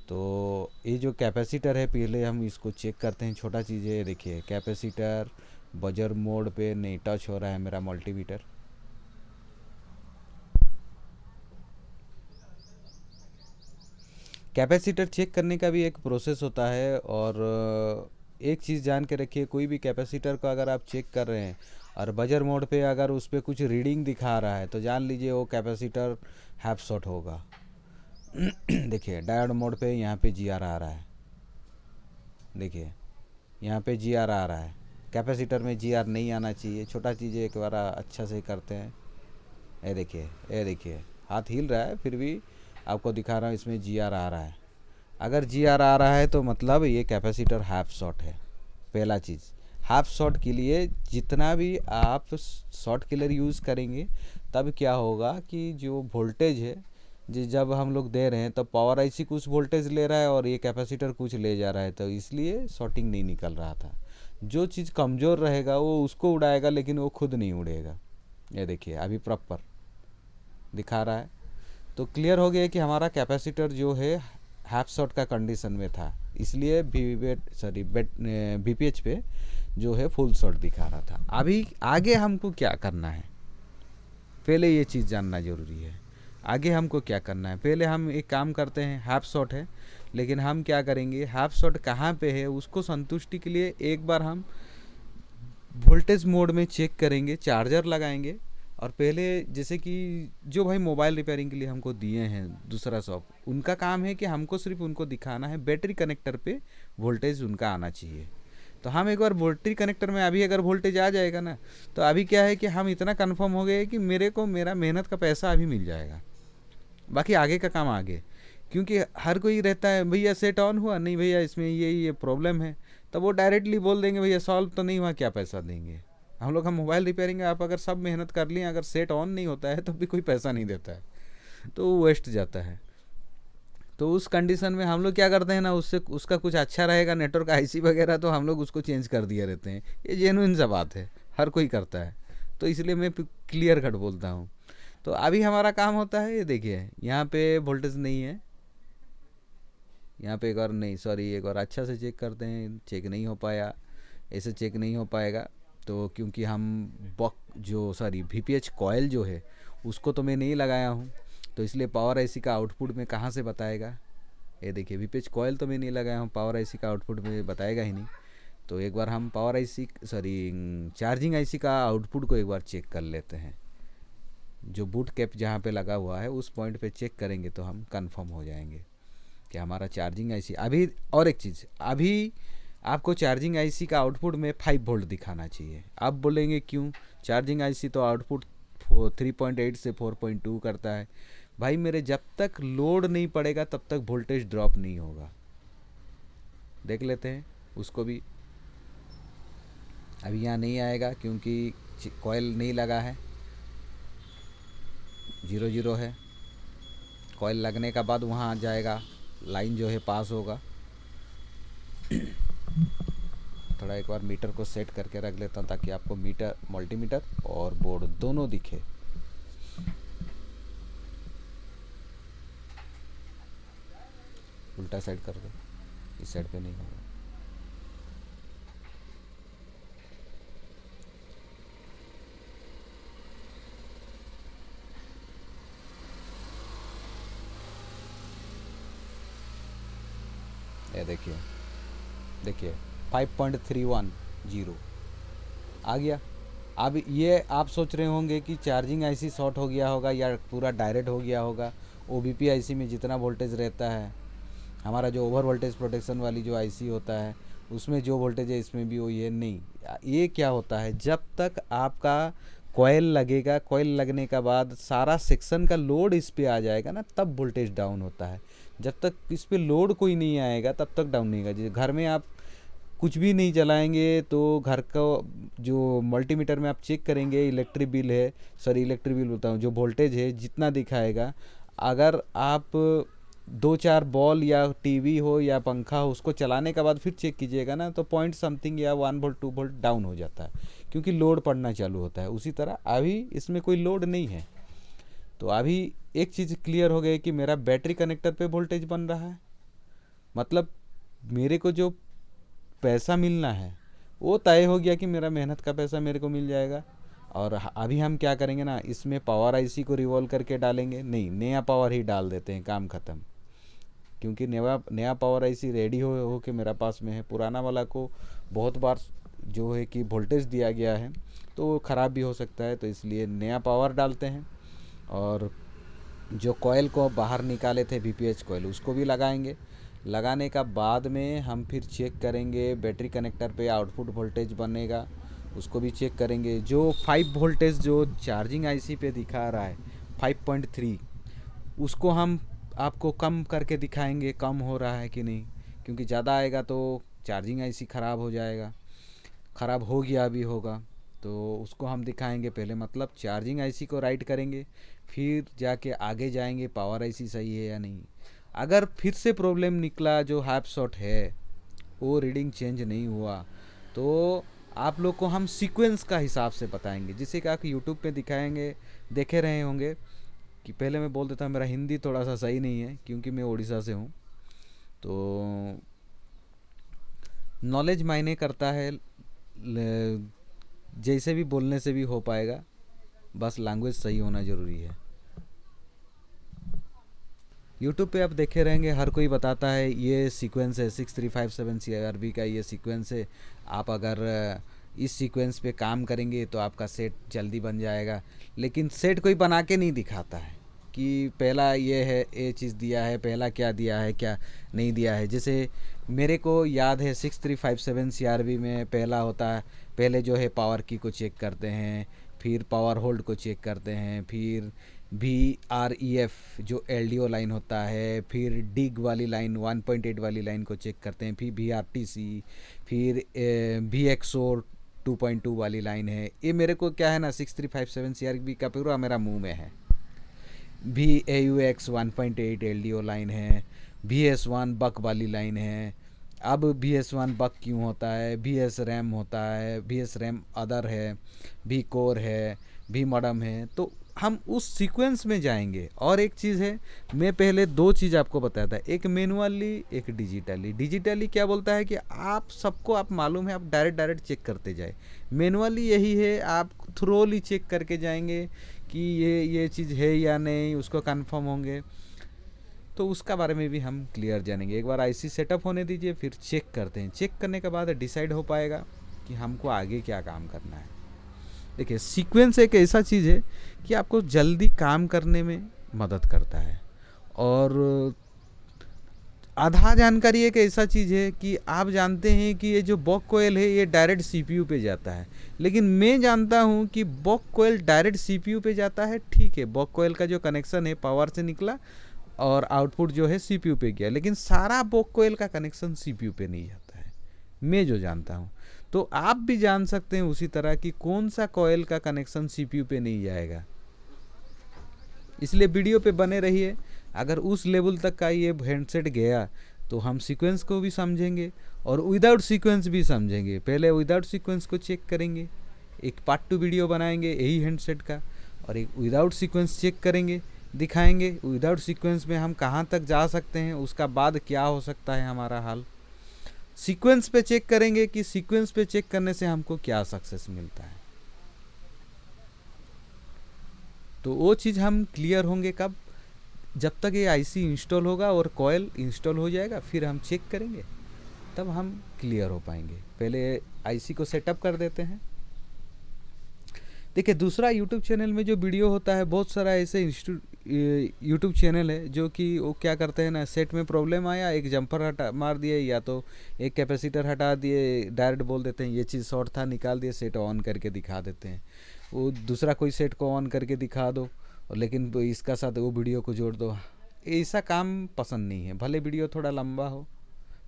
तो ये जो कैपेसिटर है पहले हम इसको चेक करते हैं। छोटा चीज़ है, देखिए कैपेसिटर बजर मोड पे नहीं टच हो रहा है मेरा मल्टीमीटर। कैपेसिटर चेक करने का भी एक प्रोसेस होता है। और एक चीज़ जान के रखिए, कोई भी कैपेसिटर को अगर आप चेक कर रहे हैं और बजर मोड पे अगर उस पर कुछ रीडिंग दिखा रहा है तो जान लीजिए वो कैपेसिटर हैव शॉर्ट होगा। देखिए डायोड मोड पे यहाँ पे जी आर आ रहा है, देखिए यहाँ पे जी आर आ रहा है। कैपेसिटर में जी आर नहीं आना चाहिए। छोटा चीज़ एक बार अच्छा से करते हैं। ये देखिए हाथ हिल रहा है फिर भी आपको दिखा रहा हूँ इसमें जी आर आ रहा है। अगर जी आर आ रहा है तो मतलब ये कैपेसिटर हाफ शॉर्ट है। पहला चीज़, हाफ शॉर्ट के लिए जितना भी आप शॉर्ट किलर यूज़ करेंगे तब क्या होगा कि जो वोल्टेज है जब हम लोग दे रहे हैं तब पावर आईसी कुछ वोल्टेज ले रहा है और ये कैपेसिटर कुछ ले जा रहा है, तो इसलिए शॉर्टिंग नहीं निकल रहा था। जो चीज़ कमज़ोर रहेगा वो उसको उड़ाएगा लेकिन वो खुद नहीं उड़ेगा। ये देखिए अभी प्रॉपर दिखा रहा है। तो क्लियर हो गया कि हमारा कैपेसिटर जो है हाफ शॉर्ट का कंडीशन में था, इसलिए बीपीएच पे जो है फुल शॉर्ट दिखा रहा था। अभी आगे हमको क्या करना है, पहले ये चीज़ जानना ज़रूरी है। आगे हमको क्या करना है, पहले हम एक काम करते हैं। हाफ शॉर्ट है लेकिन हम क्या करेंगे, हाफ शॉर्ट कहाँ पे है उसको संतुष्टि के लिए एक बार हम वोल्टेज मोड में चेक करेंगे, चार्जर लगाएंगे। और पहले जैसे कि जो भाई मोबाइल रिपेयरिंग के लिए हमको दिए हैं दूसरा शॉप, उनका काम है कि हमको सिर्फ उनको दिखाना है बैटरी कनेक्टर पे वोल्टेज उनका आना चाहिए। तो हम एक बार बैटरी कनेक्टर में अभी अगर वोल्टेज आ जाएगा ना, तो अभी क्या है कि हम इतना कंफर्म हो गए कि मेरे को मेरा मेहनत का पैसा अभी मिल जाएगा। बाकी आगे का काम आगे, क्योंकि हर कोई रहता है भैया सेट ऑन हुआ नहीं, भैया इसमें ये प्रॉब्लम है, तब वो डायरेक्टली बोल देंगे भैया सॉल्व तो नहीं हुआ, क्या पैसा देंगे हम लोग। हम मोबाइल रिपेयरिंग आप अगर सब मेहनत कर लिए, अगर सेट ऑन नहीं होता है तो भी कोई पैसा नहीं देता है, तो वो वेस्ट जाता है। तो उस कंडीशन में हम लोग क्या करते हैं ना, उससे उसका कुछ अच्छा रहेगा नेटवर्क आईसी वगैरह, तो हम लोग उसको चेंज कर दिए रहते हैं। ये जेन्युइन सा बात है, हर कोई करता है, तो इसलिए मैं क्लियर कट बोलता हूँ। तो अभी हमारा काम होता है, ये देखिए यहाँ पे वोल्टेज नहीं है, यहाँ पे एक और नहीं, सॉरी एक और अच्छा से चेक करते हैं। चेक नहीं हो पाया, ऐसे चेक नहीं हो पाएगा। तो क्योंकि हम बॉक जो सॉरी वीपीएच कॉयल जो है उसको तो मैं नहीं लगाया हूँ, तो इसलिए पावर आईसी का आउटपुट में कहाँ से बताएगा। ये देखिए वीपीएच कॉयल तो मैं नहीं लगाया हूँ, पावर आईसी का आउटपुट में बताएगा ही नहीं। तो एक बार हम power IC sorry charging IC का आउटपुट को एक बार चेक कर लेते हैं। जो बूट कैप जहाँ पे लगा हुआ है उस पॉइंट पे चेक करेंगे तो हम कंफर्म हो जाएंगे कि हमारा चार्जिंग आईसी अभी। और एक चीज़, अभी आपको चार्जिंग आईसी का आउटपुट में 5 वोल्ट दिखाना चाहिए। आप बोलेंगे क्यों, चार्जिंग आईसी तो आउटपुट 3.8 से 4.2 करता है। भाई मेरे जब तक लोड नहीं पड़ेगा तब तक वोल्टेज ड्रॉप नहीं होगा। देख लेते हैं उसको भी। अभी यहाँ नहीं आएगा क्योंकि कॉयल नहीं लगा है, 0 है। कॉयल लगने का बाद वहाँ आ जाएगा, लाइन जो है पास होगा। थोड़ा एक बार मीटर को सेट करके रख लेता हूँ ताकि आपको मीटर मल्टीमीटर और बोर्ड दोनों दिखे। उल्टा साइड कर दो, इस साइड पे नहीं होगा। ये देखिए 5.310 आ गया। अब ये आप सोच रहे होंगे कि चार्जिंग आईसी शॉर्ट हो गया होगा या पूरा डायरेक्ट हो गया होगा। ओबीपी आईसी में जितना वोल्टेज रहता है, हमारा जो ओवर वोल्टेज प्रोटेक्शन वाली जो आईसी होता है उसमें जो वोल्टेज है इसमें भी वो ये नहीं। ये क्या होता है, जब तक आपका कॉयल लगेगा, कॉयल लगने का बाद सारा सेक्शन का लोड इस पे आ जाएगा ना, तब वोल्टेज डाउन होता है। जब तक इस पे लोड कोई नहीं आएगा तब तक डाउन नहीं होगा। जैसे घर में आप कुछ भी नहीं चलाएंगे तो घर का जो मल्टीमीटर में आप चेक करेंगे, इलेक्ट्रिक बिल है, सॉरी इलेक्ट्रिक बिल बोलता हूँ, जो वोल्टेज है जितना दिखाएगा, अगर आप 2-4 बॉल या टीवी हो या पंखा हो उसको चलाने के बाद फिर चेक कीजिएगा ना, तो पॉइंट समथिंग या 1 वोल्ट 2 वोल्ट डाउन हो जाता है क्योंकि लोड पड़ना चालू होता है। उसी तरह अभी इसमें कोई लोड नहीं है। तो अभी एक चीज़ क्लियर हो गई कि मेरा बैटरी कनेक्टर पे वोल्टेज बन रहा है, मतलब मेरे को जो पैसा मिलना है वो तय हो गया कि मेरा मेहनत का पैसा मेरे को मिल जाएगा। और अभी हम क्या करेंगे ना, इसमें पावर आईसी को रिवॉल्व करके डालेंगे नहीं, नया पावर ही डाल देते हैं, काम ख़त्म। क्योंकि नया नया पावर आईसी रेडी हो के मेरा पास में है। पुराना वाला को बहुत बार जो है कि वोल्टेज दिया गया है तो वो ख़राब भी हो सकता है, तो इसलिए नया पावर डालते हैं। और जो कॉयल को बाहर निकाले थे वीपीएच कॉयल, उसको भी लगाएंगे। लगाने का बाद में हम फिर चेक करेंगे बैटरी कनेक्टर पे आउटपुट वोल्टेज बनेगा, उसको भी चेक करेंगे। जो 5 वोल्टेज जो चार्जिंग आईसी पे दिखा रहा है 5.3, उसको हम आपको कम करके दिखाएंगे कम हो रहा है कि नहीं, क्योंकि ज़्यादा आएगा तो चार्जिंग आईसी ख़राब हो जाएगा, ख़राब हो गया भी होगा, तो उसको हम दिखाएंगे पहले। मतलब चार्जिंग आईसी को राइट करेंगे, फिर जाके आगे जाएंगे पावर आईसी सही है या नहीं। अगर फिर से प्रॉब्लम निकला, जो हाफ शॉट है वो रीडिंग चेंज नहीं हुआ, तो आप लोग को हम सीक्वेंस का हिसाब से बताएंगे, जिसे कि आप यूट्यूब पे दिखाएंगे, देखे रहे होंगे। कि पहले मैं बोल देता हूँ, मेरा हिंदी थोड़ा सा सही नहीं है क्योंकि मैं उड़ीसा से हूँ, तो नॉलेज मायने करता है। जैसे भी बोलने से भी हो पाएगा, बस लैंग्वेज सही होना ज़रूरी है। यूट्यूब पे आप देखे रहेंगे, हर कोई बताता है ये सीक्वेंस है 6357 CRB का, ये सीक्वेंस है। आप अगर इस सीक्वेंस पे काम करेंगे तो आपका सेट जल्दी बन जाएगा, लेकिन सेट कोई बना के नहीं दिखाता है कि पहला ये है, ये चीज़ दिया है, पहला क्या दिया है क्या नहीं दिया है। जैसे मेरे को याद है 6357 CRB में पहला होता है, पहले जो है पावर की को चेक करते हैं, फिर पावर होल्ड को चेक करते हैं, फिर VREF जो LDO लाइन होता है, फिर डिग वाली लाइन 1.8 वाली लाइन को चेक करते हैं, फिर VRTC, फिर VXO 2.2 वाली लाइन है। ये मेरे को क्या है ना 6357 CRB का पूरा मेरा मुंह में है। VAUX 1.8 LDO लाइन है, VS1 बक वाली लाइन है। अब VS1 बक क्यों होता है, VS रैम होता है, VS रैम अदर है, V कोर है, V मॉडम है, तो हम उस सीक्वेंस में जाएंगे। और एक चीज़ है, मैं पहले 2 चीज़ आपको बताया था, एक मैनुअली एक डिजिटली। डिजिटली क्या बोलता है कि आप सबको आप मालूम है, आप डायरेक्ट चेक करते जाए। मैनुअली यही है, आप थ्रोली चेक करके जाएंगे कि ये चीज़ है या नहीं, उसको कंफर्म होंगे। तो उसका बारे में भी हम क्लियर जानेंगे। एक बार आईसी सेटअप होने दीजिए, फिर चेक करते हैं। चेक करने के बाद डिसाइड हो पाएगा कि हमको आगे क्या काम करना है। देखिए, सीक्वेंस एक ऐसा चीज़ है कि आपको जल्दी काम करने में मदद करता है। और आधा जानकारी एक ऐसा चीज़ है कि आप जानते हैं कि ये जो बॉक कोयल है ये डायरेक्ट सीपीयू पे जाता है, लेकिन मैं जानता हूँ कि बॉक कोयल डायरेक्ट सीपीयू पे जाता है। ठीक है, बॉक कोयल का जो कनेक्शन है पावर से निकला और आउटपुट जो है सीपीयू पे गया, लेकिन सारा बॉक कोयल का कनेक्शन सीपीयू पे नहीं जाता है, मैं जो जानता हूँ। तो आप भी जान सकते हैं उसी तरह कि कौन सा कोयल का कनेक्शन सीपीयू पे नहीं जाएगा। इसलिए वीडियो पे बने रहिए। अगर उस लेवल तक का ये हैंडसेट गया तो हम सीक्वेंस को भी समझेंगे और विदाउट सीक्वेंस भी समझेंगे। पहले विदाउट सीक्वेंस को चेक करेंगे, एक पार्ट 2 वीडियो बनाएंगे यही हैंडसेट का, और एक विदाउट सीक्वेंस चेक करेंगे, दिखाएंगे विदाउट सीक्वेंस में हम कहाँ तक जा सकते हैं, उसका बाद क्या हो सकता है हमारा हाल। सीक्वेंस पे चेक करेंगे कि सीक्वेंस पे चेक करने से हमको क्या सक्सेस मिलता है। तो वो चीज़ हम क्लियर होंगे कब, जब तक ये आईसी इंस्टॉल होगा और कॉयल इंस्टॉल हो जाएगा, फिर हम चेक करेंगे, तब हम क्लियर हो पाएंगे। पहले आईसी को सेटअप कर देते हैं। देखिए, दूसरा यूट्यूब चैनल में जो वीडियो होता है, बहुत सारा ऐसे यूट्यूब चैनल है जो कि वो क्या करते हैं ना, सेट में प्रॉब्लम आया, एक जंपर हटा मार दिए या तो एक कैपेसिटर हटा दिए, डायरेक्ट बोल देते हैं ये चीज़ शॉर्ट था, निकाल दिए, सेट ऑन करके दिखा देते हैं। वो दूसरा कोई सेट को ऑन करके दिखा दो और लेकिन इसका साथ वो वीडियो को जोड़ दो। ऐसा काम पसंद नहीं है। भले वीडियो थोड़ा लंबा हो,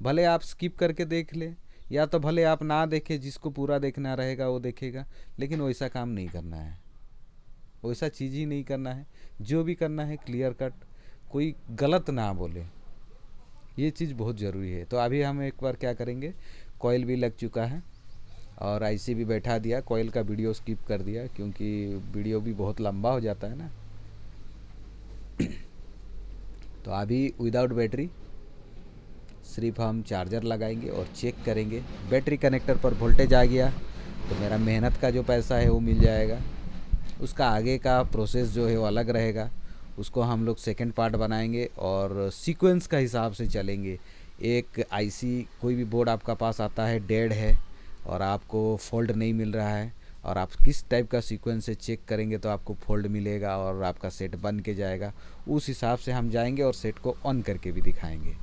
भले आप स्किप करके देख ले, या तो भले आप ना देखें, जिसको पूरा देखना रहेगा वो देखेगा, लेकिन वैसा काम नहीं करना है, वैसा चीज़ ही नहीं करना है। जो भी करना है क्लियर कट, कोई गलत ना बोले, ये चीज़ बहुत ज़रूरी है। तो अभी हम एक बार क्या करेंगे, कॉइल भी लग चुका है और आईसी भी बैठा दिया, कॉइल का वीडियो स्किप कर दिया क्योंकि वीडियो भी बहुत लंबा हो जाता है ना। तो अभी विदाउट बैटरी सिर्फ हम चार्जर लगाएंगे और चेक करेंगे। बैटरी कनेक्टर पर वोल्टेज आ गया तो मेरा मेहनत का जो पैसा है वो मिल जाएगा। उसका आगे का प्रोसेस जो है वो अलग रहेगा, उसको हम लोग सेकंड पार्ट बनाएंगे और सीक्वेंस का हिसाब से चलेंगे। एक आईसी कोई भी बोर्ड आपका पास आता है डेड है और आपको फोल्ड नहीं मिल रहा है, और आप किस टाइप का सीक्वेंस से चेक करेंगे तो आपको फोल्ड मिलेगा और आपका सेट बन के जाएगा, उस हिसाब से हम जाएंगे और सेट को ऑन करके भी दिखाएंगे।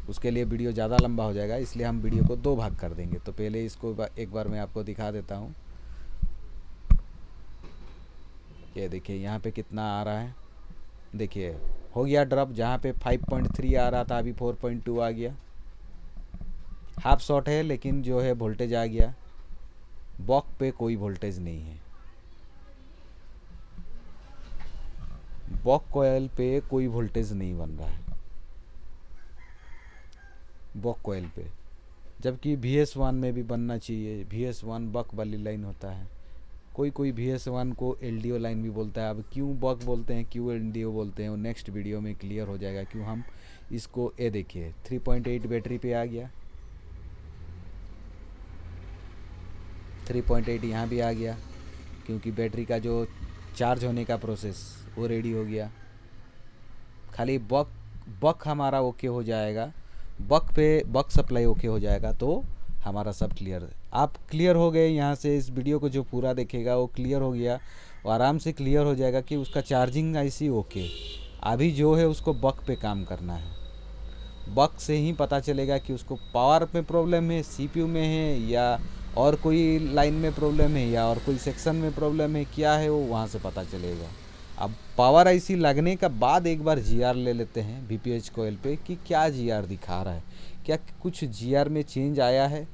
उसके लिए वीडियो ज़्यादा लंबा हो जाएगा, इसलिए हम वीडियो को 2 भाग कर देंगे। तो पहले इसको एक बार मैं आपको दिखा देता हूँ। ये देखिए यहाँ पे कितना आ रहा है, देखिए हो गया ड्रॉप। जहाँ पे 5.3 आ रहा था अभी 4.2 आ गया। हाफ शॉट है लेकिन जो है वोल्टेज आ गया। बॉक पे कोई वोल्टेज नहीं है, बॉक कोयल पे कोई वोल्टेज नहीं बन रहा है बॉक कोयल पे, जबकि VS1 में भी बनना चाहिए। VS1 बक वाली लाइन होता है, कोई VS1 को LDO लाइन भी बोलता है। अब क्यों बक बोलते हैं, क्यों LDO बोलते हैं, वो नेक्स्ट वीडियो में क्लियर हो जाएगा क्यों हम इसको। ये देखिए 3.8 बैटरी पे आ गया, 3.8 यहाँ भी आ गया, क्योंकि बैटरी का जो चार्ज होने का प्रोसेस वो रेडी हो गया। खाली बक हमारा ओके हो जाएगा, बक पे बक सप्लाई ओके हो जाएगा तो हमारा सब क्लियर है। आप क्लियर हो गए यहाँ से, इस वीडियो को जो पूरा देखेगा वो क्लियर हो गया और आराम से क्लियर हो जाएगा कि उसका चार्जिंग आईसी ओके। अभी जो है उसको बक पे काम करना है, बक से ही पता चलेगा कि उसको पावर में प्रॉब्लम है, CPU में है, या और कोई लाइन में प्रॉब्लम है, या और कोई सेक्शन में प्रॉब्लम है, क्या है वो वहाँ से पता चलेगा। अब पावर आईसी लगने का बाद एक बार GR ले लेते हैं VPH कोयल पे कि क्या GR दिखा रहा है, क्या कुछ GR में चेंज आया है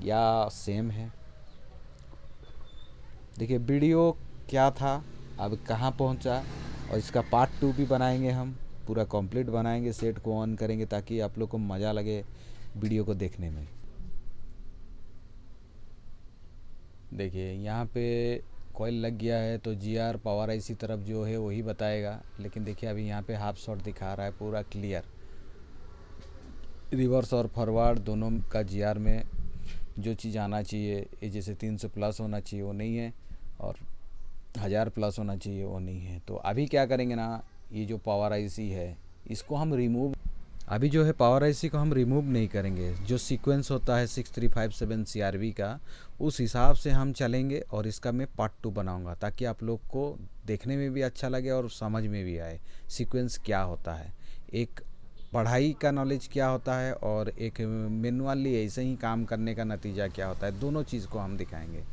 या सेम है। देखिए वीडियो क्या था, अब कहाँ पहुँचा, और इसका पार्ट 2 भी बनाएंगे, हम पूरा कंप्लीट बनाएंगे, सेट को ऑन करेंगे ताकि आप लोग को मज़ा लगे वीडियो को देखने में। देखिए यहाँ पे कॉइल लग गया है तो GR पावर आईसी तरफ जो है वही बताएगा, लेकिन देखिए अभी यहाँ पे हाफ शॉट दिखा रहा है पूरा क्लियर। रिवर्स और फॉरवर्ड दोनों का GR में जो चीज़ आना चाहिए, ये जैसे 300 प्लस होना चाहिए वो नहीं है, और 1000 प्लस होना चाहिए वो नहीं है। तो अभी क्या करेंगे ना, ये जो पावर आईसी है इसको हम रिमूव, अभी जो है पावर आईसी को हम रिमूव नहीं करेंगे। जो सीक्वेंस होता है 6357 CRV का, उस हिसाब से हम चलेंगे और इसका मैं पार्ट 2 बनाऊंगा ताकि आप लोग को देखने में भी अच्छा लगे और समझ में भी आए सीक्वेंस क्या होता है, एक पढ़ाई का नॉलेज क्या होता है और एक मैनुअली ऐसे ही काम करने का नतीजा क्या होता है। दोनों चीज़ को हम दिखाएंगे।